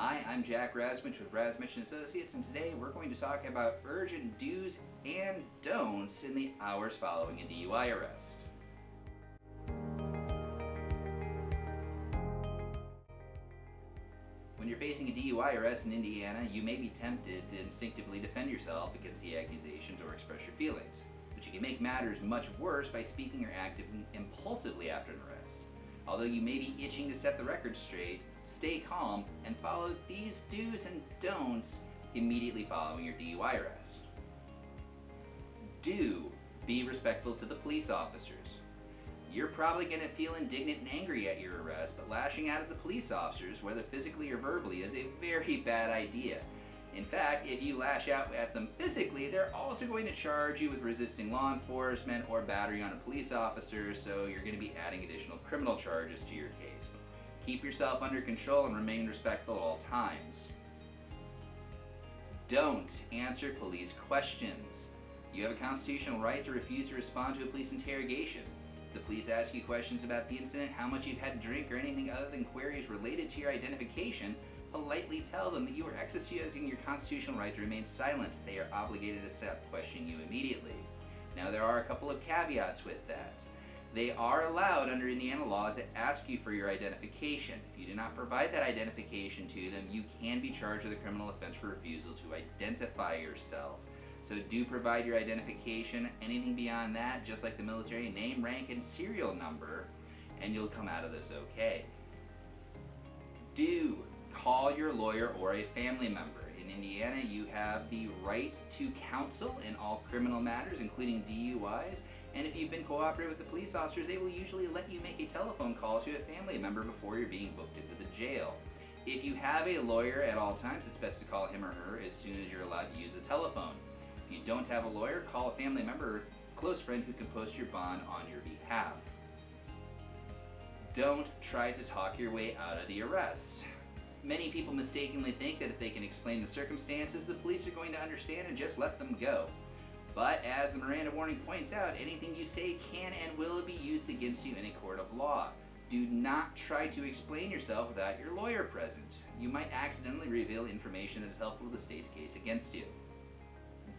Hi, I'm Jack Rasmich with Rasmich & Associates, and today we're going to talk about urgent do's and don'ts in the hours following a DUI arrest. When you're facing a DUI arrest in Indiana, you may be tempted to instinctively defend yourself against the accusations or express your feelings, but you can make matters much worse by speaking or acting impulsively after an arrest. Although you may be itching to set the record straight, stay calm and follow these do's and don'ts immediately following your DUI arrest. Do be respectful to the police officers. You're probably going to feel indignant and angry at your arrest, but lashing out at the police officers, whether physically or verbally, is a very bad idea. In fact, if you lash out at them physically, they're also going to charge you with resisting law enforcement or battery on a police officer, so you're going to be adding additional criminal charges to your case. Keep yourself under control and remain respectful at all times. Don't answer police questions. You have a constitutional right to refuse to respond to a police interrogation. If the police ask you questions about the incident, how much you've had to drink, or anything other than queries related to your identification, politely tell them that you are exercising your constitutional right to remain silent. They are obligated to stop questioning you immediately. Now, there are a couple of caveats with that. They are allowed under Indiana law to ask you for your identification. If you do not provide that identification to them, you can be charged with a criminal offense for refusal to identify yourself. So do provide your identification. Anything beyond that, just like the military, name, rank, and serial number, and you'll come out of this okay. Do call your lawyer or a family member. In Indiana, you have the right to counsel in all criminal matters, including DUIs, and if you've been cooperative with the police officers, they will usually let you make a telephone call to a family member before you're being booked into the jail. If you have a lawyer at all times, it's best to call him or her as soon as you're allowed to use the telephone. If you don't have a lawyer, call a family member or close friend who can post your bond on your behalf. Don't try to talk your way out of the arrest. Many people mistakenly think that if they can explain the circumstances, the police are going to understand and just let them go. But as the Miranda warning points out, anything you say can and will be used against you in a court of law. Do not try to explain yourself without your lawyer present. You might accidentally reveal information that is helpful to the state's case against you.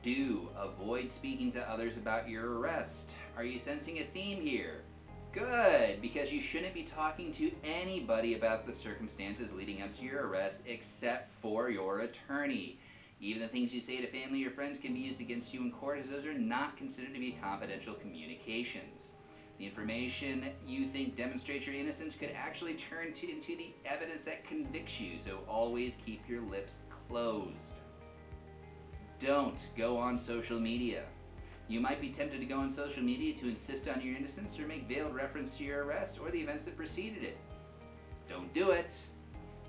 Do avoid speaking to others about your arrest. Are you sensing a theme here? Good, because you shouldn't be talking to anybody about the circumstances leading up to your arrest except for your attorney. Even the things you say to family or friends can be used against you in court, as those are not considered to be confidential communications. The information you think demonstrates your innocence could actually turn into the evidence that convicts you, so always keep your lips closed. Don't go on social media. You might be tempted to go on social media to insist on your innocence or make veiled reference to your arrest or the events that preceded it. Don't do it.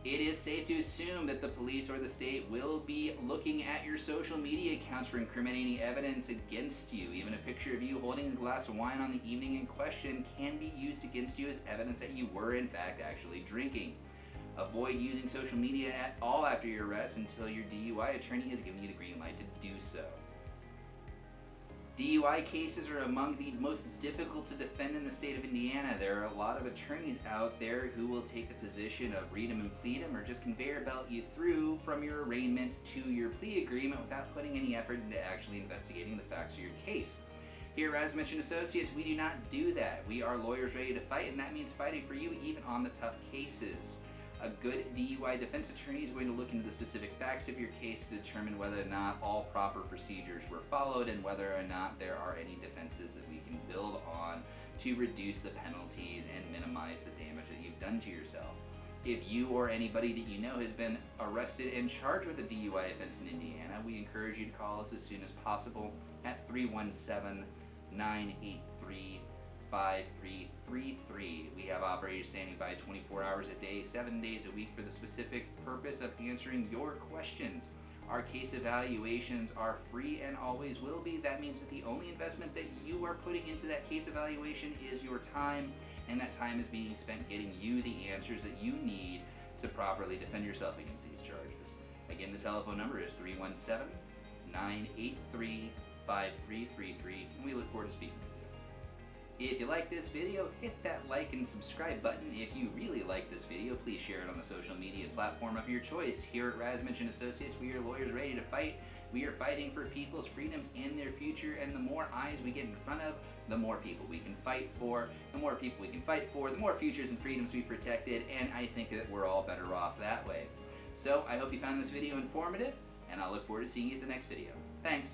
It is safe to assume that the police or the state will be looking at your social media accounts for incriminating evidence against you. Even a picture of you holding a glass of wine on the evening in question can be used against you as evidence that you were in fact actually drinking. Avoid using social media at all after your arrest until your DUI attorney has given you the green light to do so. DUI cases are among the most difficult to defend in the state of Indiana. There are a lot of attorneys out there who will take the position of read 'em and plead 'em, or just conveyor belt you through from your arraignment to your plea agreement without putting any effort into actually investigating the facts of your case. Here at Rasmich & Associates, we do not do that. We are lawyers ready to fight, and that means fighting for you even on the tough cases. A good DUI defense attorney is going to look into the specific facts of your case to determine whether or not all proper procedures were followed and whether or not there are any defenses that we can build on to reduce the penalties and minimize the damage that you've done to yourself. If you or anybody that you know has been arrested and charged with a DUI offense in Indiana, we encourage you to call us as soon as possible at 317-983-5333. We have operators standing by 24 hours a day, 7 days a week for the specific purpose of answering your questions. Our case evaluations are free and always will be. That means that the only investment that you are putting into that case evaluation is your time, and that time is being spent getting you the answers that you need to properly defend yourself against these charges. Again, the telephone number is 317-983-5333, and we look forward to speaking with you. If you like this video, hit that like and subscribe button. If you really like this video, please share it on the social media platform of your choice. Here at Razmich and Associates, we are lawyers ready to fight. We are fighting for people's freedoms and their future, and the more eyes we get in front of, the more people we can fight for. The more people we can fight for, the more futures and freedoms we protected, and I think that we're all better off that way. So I hope you found this video informative, and I look forward to seeing you at the next video. Thanks.